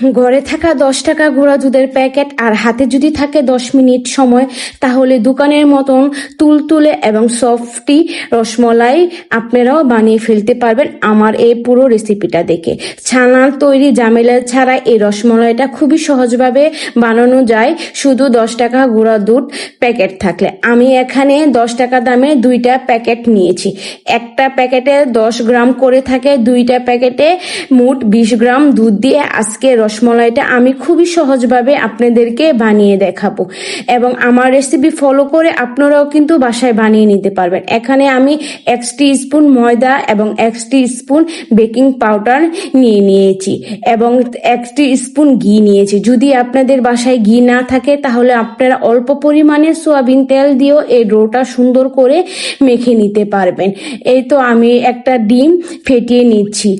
ঘরে থাকা 10 টাকা গুঁড়া দুধের প্যাকেট আর হাতে যদি থাকে 10 মিনিট সময়, তাহলে দোকানের মতন তুলতুলে এবং সফটি রসমলাই আপনারাও বানিয়ে ফেলতে পারবেন আমার এই পুরো রেসিপিটা দেখে। ছানার তৈরি ঝামেলা ছাড়া এই রসমলাইটা খুবই সহজভাবে বানানো যায় শুধু 10 টাকা গুঁড়া দুধ প্যাকেট থাকলে। আমি এখানে 10 টাকা দামে 2টা প্যাকেট নিয়েছি। একটা প্যাকেটে 10 গ্রাম করে থাকে, 2টা প্যাকেটে মোট 20 গ্রাম দুধ দিয়ে আজকে রসমলাইটা আমি খুবই সহজভাবে আপনাদেরকে বানিয়ে দেখাবো এবং আমার রেসিপি ফলো করে আপনারাও কিন্তু বাসায় বানিয়ে নিতে পারবেন। এখানে আমি 1 টিস্পুন ময়দা এবং 1 টিস্পুন বেকিং পাউডার নিয়েছি এবং 1 টিস্পুন ঘি নিয়েছি। যদি আপনাদের বাসায় ঘি না থাকে তাহলে আপনারা অল্প পরিমাণে সয়াবিন তেল দিয়েও এই ডোটা সুন্দর করে মেখে নিতে পারবেন। এই তো আমি একটা ডিম ফেটিয়ে নিচ্ছি।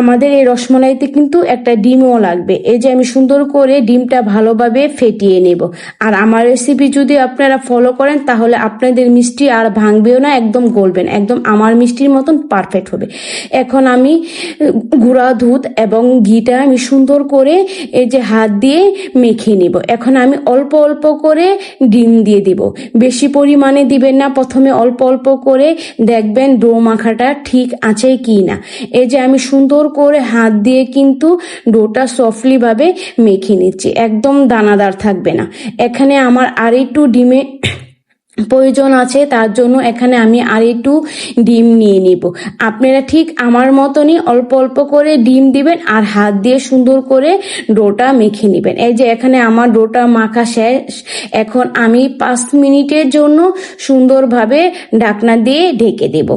আমাদের এই রসমলাইতে কিন্তু একটা ডিমও লাগবে। এই যে আমি সুন্দর করে ডিমটা ভালোভাবে ফেটিয়ে নেব। আর আমার রেসিপি যদি আপনারা ফলো করেন তাহলে আপনাদের মিষ্টি আর ভাঙবেও না, একদম গলবেন, একদম আমার মিষ্টির মতন পারফেক্ট হবে। এখন আমি গুঁড়া দুধ এবং ঘিটা আমি সুন্দর করে এই যে হাত দিয়ে মেখে নেব। এখন আমি অল্প অল্প করে ডিম দিয়ে দিব, বেশি পরিমাণে দিবেন না, প্রথমে অল্প অল্প করে দেখবেন ডো মাখাটা ঠিক আছে কি না। এই যে আমি সুন্দর করে হাত দিয়ে কিন্তু ডোটা সফটলি ভাবে মেখে নিচ্ছি, একদম দানাদার থাকবে না। এখানে আমার আর একটু ডিমে প্রয়োজন আছে, তার জন্য এখানে আমি আর একটু ডিম নিয়ে নিব। আপনারা ঠিক আমার মতনই অল্প অল্প করে ডিম দিবেন আর হাত দিয়ে সুন্দর করে ডোটা মেখে নেবেন। এই যে এখানে আমার ডোটা মাখা শেষ। এখন আমি 5 মিনিটের জন্য সুন্দরভাবে ঢাকনা দিয়ে ঢেকে দেব।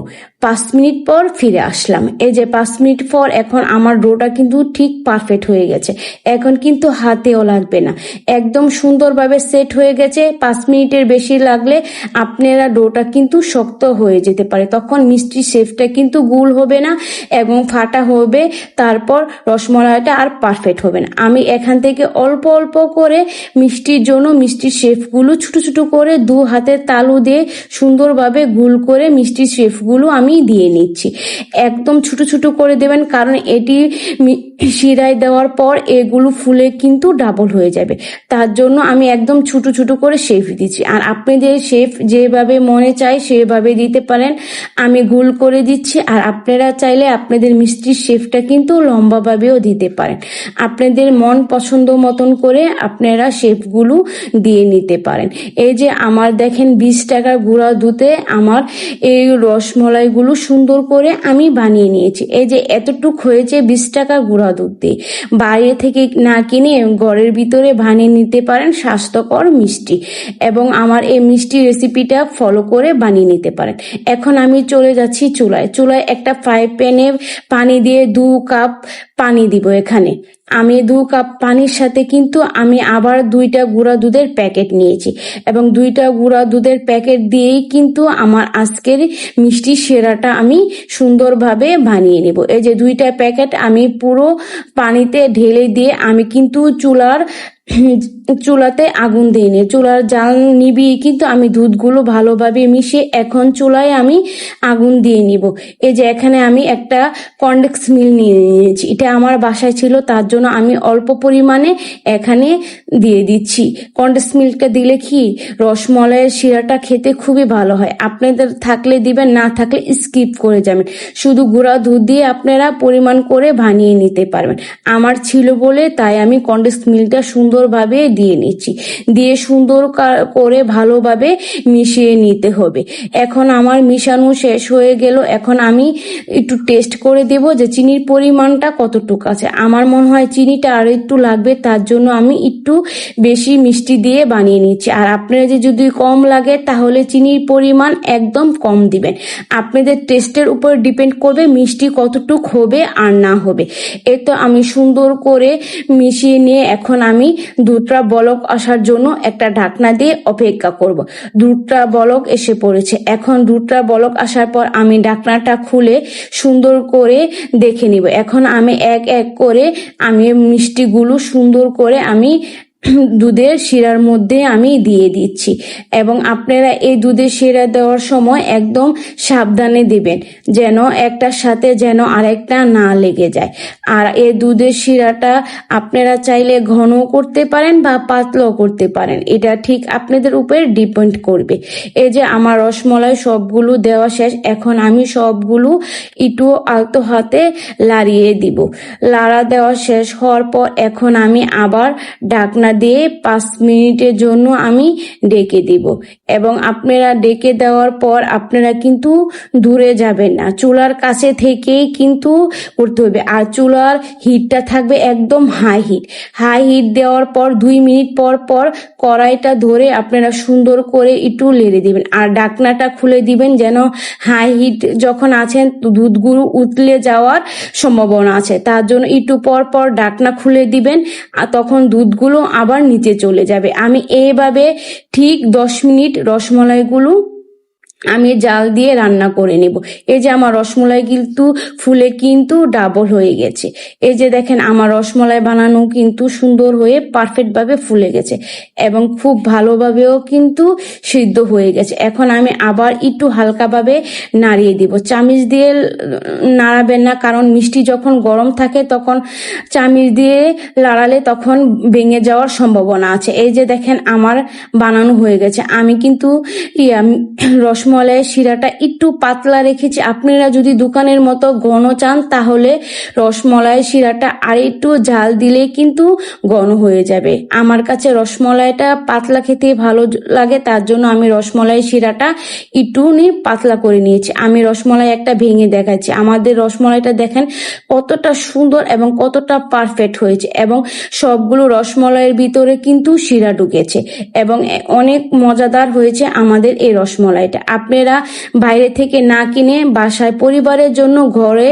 5 মিনিট পর ফিরে আসলাম। এই যে 5 মিনিট পর এখন আমার ডোটা কিন্তু ঠিক পারফেক্ট হয়ে গেছে। এখন কিন্তু হাতেও লাগবে না, একদম সুন্দরভাবে সেট হয়ে গেছে। 5 মিনিটের বেশি লাগলে আপনারা ডোটা কিন্তু শক্ত হয়ে যেতে পারে, তখন মিষ্টির শেপটা কিন্তু গোল হবে না এবং ফাটা হবে, তারপর রসমলাইটা আর পারফেক্ট হবে না। আমি এখান থেকে অল্প অল্প করে মিষ্টির জন্য মিষ্টির শেপগুলো ছোট ছোট করে 2 হাতের তালু দিয়ে সুন্দরভাবে গোল করে মিষ্টির শেপগুলো আমি দিয়ে নিচ্ছি। একদম ছোট ছোট করে দেবেন, কারণ এটি শিরায় দেওয়ার পর এগুলো ফুলে কিন্তু ডাবল হয়ে যাবে, তার জন্য আমি একদম ছোট ছোট করে শেপ দিচ্ছি। আর আপনাদের শেপ যেভাবে মনে চায় সেভাবে দিতে পারেন। আমি গোল করে দিচ্ছি, আর আপনারা চাইলে আপনাদের মিষ্টির শেপটা কিন্তু লম্বাভাবেও দিতে পারেন। আপনাদের মন পছন্দ মতন করে আপনারা শেপগুলো দিয়ে নিতে পারেন। এই যে আমার দেখেন 20 টাকার গুঁড়া দুধে আমার এই রসমলাইগুলো সুন্দর করে আমি বানিয়ে নিয়েছি। এই যে এতটুক হয়েছে 20 টাকা গুঁড়া দুধ দিয়ে। বাইরে থেকে না কিনে ঘরের ভিতরে বানিয়ে নিতে পারেন স্বাস্থ্যকর মিষ্টি, এবং আমার এই মিষ্টি রেসিপিটা ফলো করে বানিয়ে নিতে পারেন। এখন আমি চলে যাচ্ছি চুলায় একটা ফ্রাই প্যানে পানি দিয়ে 2 কাপ পানি দিব। এখানে আমি 2 কাপ পানির সাথে কিন্তু আমি আবার 2টা গুঁড়া দুধের প্যাকেট নিয়েছি এবং 2টা গুঁড়া দুধের প্যাকেট দিয়েই কিন্তু আমার আজকের মিষ্টি সেরাটা আমি সুন্দরভাবে বানিয়ে নেব। এই যে 2টা প্যাকেট আমি পুরো পানিতে ঢেলে দিয়ে আমি কিন্তু চুলাতে আগুন দিইনি, চুলার জাল নিভিয়ে কিন্তু আমি দুধগুলো ভালোভাবে মিশিয়ে এখন চুলায় আমি আগুন দিয়ে নিব। এই যে এখানে আমি একটা কনডেন্স মিল্ক নিয়ে নিয়েছি, এটা আমার বাসায় ছিল, তার জন্য আমি অল্প পরিমাণে এখানে দিয়ে দিচ্ছি। কনডেন্স মিল্কটা দিলে কি রসমলাইয়ের শিরাটা খেতে খুবই ভালো হয়। আপনাদের থাকলে দিবেন, না থাকলে স্কিপ করে যাবেন। শুধু গুঁড়া দুধ দিয়ে আপনারা পরিমাণ করে বানিয়ে নিতে পারবেন। আমার ছিল বলে তাই আমি কনডেন্স মিল্কটা সুন্দরভাবে দিয়ে নিচ্ছি, দিয়ে সুন্দর করে ভালোভাবে মিশিয়ে নিতে হবে। এখন আমার মিশানো শেষ হয়ে গেল। এখন আমি একটু টেস্ট করে দেব যে চিনির পরিমাণটা কতটুকু আছে। আমার মনে হয় চিনিটা আর একটু লাগবে, তার জন্য আমি একটু বেশি মিষ্টি দিয়ে বানিয়ে নিচ্ছি। আর আপনারা যদি কম লাগে তাহলে চিনির পরিমাণ একদম কম দিবেন। আপনাদের টেস্টের উপর ডিপেন্ড করবে মিষ্টি কতটুকু হবে আর না হবে। এই তো আমি সুন্দর করে মিশিয়ে নিয়ে এখন আমি দুধটা বলক আসার জন্য একটা ঢাকনা দিয়ে অপেক্ষা করব। দুধটা বলক এসে পড়েছে। এখন দুধটা বলক আসার পর আমি ঢাকনাটা খুলে সুন্দর করে দেখে নিব। এখন আমি এক এক করে আমি মিষ্টিগুলো সুন্দর করে আমি দুধের শিরার মধ্যে আমি দিয়ে দিচ্ছি। এবং আপনারা এই দুধের শিরা দেওয়ার সময় একদম সাবধানে দিবেন, যেন একটার সাথে যেন আরেকটা না লেগে যায়। আর এই দুধের শিরাটা আপনারা চাইলে ঘনও করতে পারেন বা পাতলাও করতে পারেন, এটা ঠিক আপনাদের উপর ডিপেন্ড করবে। এই যে আমার রসমলাই সবগুলো দেওয়া শেষ, এখন আমি সবগুলো একটু আলতো হাতে লাড়িয়ে দিব। লাড়া দেওয়া শেষ হওয়ার পর এখন আমি আবার ঢাকনা দিয়ে 5 মিনিটের জন্য আমি ডেকে দিব। এবং আপনারা ডেকে দেওয়ার পর আপনারা কিন্তু দূরে যাবেন না, চুলার কাছে থেকেই কিন্তু করতে হবে। আর চুলার হিটটা থাকবে একদম হাই হিট দেওয়ার পর 2 মিনিট পর পর কড়াইটা ধরে আপনারা সুন্দর করে একটু লেড়ে দিবেন। আর ঢাকনাটা খুলে দিবেন, যেন হাই হিট যখন আছেন দুধগুলো উতলে যাওয়ার সম্ভাবনা আছে, তার জন্য একটু পর পর ঢাকনা খুলে দিবেন। আর তখন দুধগুলো আবার নিচে চলে যাবে। আমি এইভাবে ঠিক 10 মিনিট রসমলাইগুলো আমি জাল দিয়ে রান্না করে নিব। এই যে আমার রসমলাই কিন্তু ফুলে কিন্তু ডাবল হয়ে গেছে। এই যে দেখেন আমার রসমলাই বানানো কিন্তু সুন্দর হয়ে পারফেক্ট ভাবে ফুলে গেছে এবং খুব ভালোভাবেও কিন্তু সিদ্ধ হয়ে গেছে। এখন আমি আবার একটু হালকাভাবে নাড়িয়ে দিব। চামিচ দিয়ে নাড়াবেন না, কারণ মিষ্টি যখন গরম থাকে তখন চামিচ দিয়ে লাড়ালে তখন ভেঙে যাওয়ার সম্ভাবনা আছে। এই যে দেখেন আমার বানানো হয়ে গেছে। আমি কিন্তু রসমলাইয়ের শিরাটা একটু পাতলা রেখেছি। আপনারা যদি দোকানের মতো ঘন চান তাহলে রসমলাইয়ের শিরাটা আর একটু জাল দিলে কিন্তু ঘন হয়ে যাবে। আমার কাছে রসমলাইটা পাতলা খেতে ভালো লাগে, তার জন্য আমি রসমলাইয়ের শিরাটা একটু পাতলা করে নিয়েছি। আমি রসমলাই একটা ভেঙে দেখাচ্ছি। আমাদের রসমলাইটা দেখেন কতটা সুন্দর এবং কতটা পারফেক্ট হয়েছে, এবং সবগুলো রসমলাইয়ের ভিতরে কিন্তু শিরা ঢুকেছে এবং অনেক মজাদার হয়েছে আমাদের এই রসমলাইটা। আপনারা বাইরে থেকে না কিনে বাসায় পরিবারের জন্য ঘরে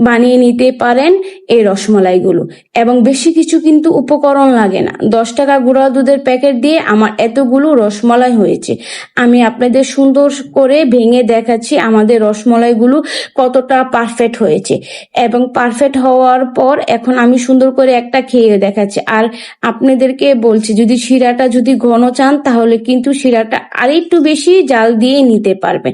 বানিয়ে নিতে পারেন এই রসমলাইগুলো। এবং বেশি কিছু কিন্তু উপকরণ লাগে না। 10 টাকা গুঁড়া দুধের প্যাকেট দিয়ে আমার এতগুলো রসমলাই হয়েছে। আমি আপনাদের সুন্দর করে ভেঙে দেখাচ্ছি আমাদের রসমলাইগুলো কতটা পারফেক্ট হয়েছে। এবং পারফেক্ট হওয়ার পর এখন আমি সুন্দর করে একটা খেয়ে দেখাচ্ছি। আর আপনাদেরকে বলছি, যদি শিরাটা যদি ঘন চান তাহলে কিন্তু শিরাটা আর একটু বেশি জাল দিয়ে নিতে পারবেন।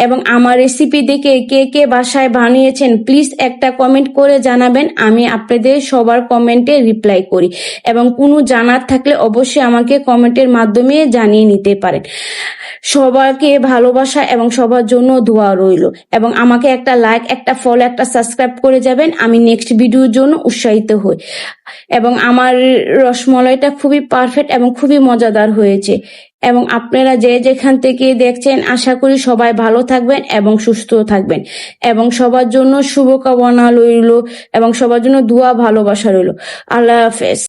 এবং আমার রেসিপি দেখে কে কে বাসায় বানিয়েছেন প্লিজ একটা কমেন্ট করে জানাবেন। আমি আপনাদের সবার কমেন্টে রিপ্লাই করি, এবং কোনো জানার থাকলে অবশ্যই আমাকে কমেন্টের মাধ্যমে জানিয়ে নিতে পারেন। সবাইকে ভালোবাসা এবং সবার জন্য দোয়া রইল, এবং আমাকে একটা লাইক, একটা ফলো, একটা সাবস্ক্রাইব করে যাবেন, আমি নেক্সট ভিডিওর জন্য উৎসাহিত হই। এবং আমার রসমলাইটা খুবই পারফেক্ট এবং খুবই মজাদার হয়েছে। এবং আপনারা যে যেখান থেকে দেখছেন আশা করি সবাই ভালো থাকবেন এবং সুস্থ থাকবেন, এবং সবার জন্য শুভকামনা রইল এবং সবার জন্য দোয়া ভালোবাসা রইল। আল্লাহ হাফেজ।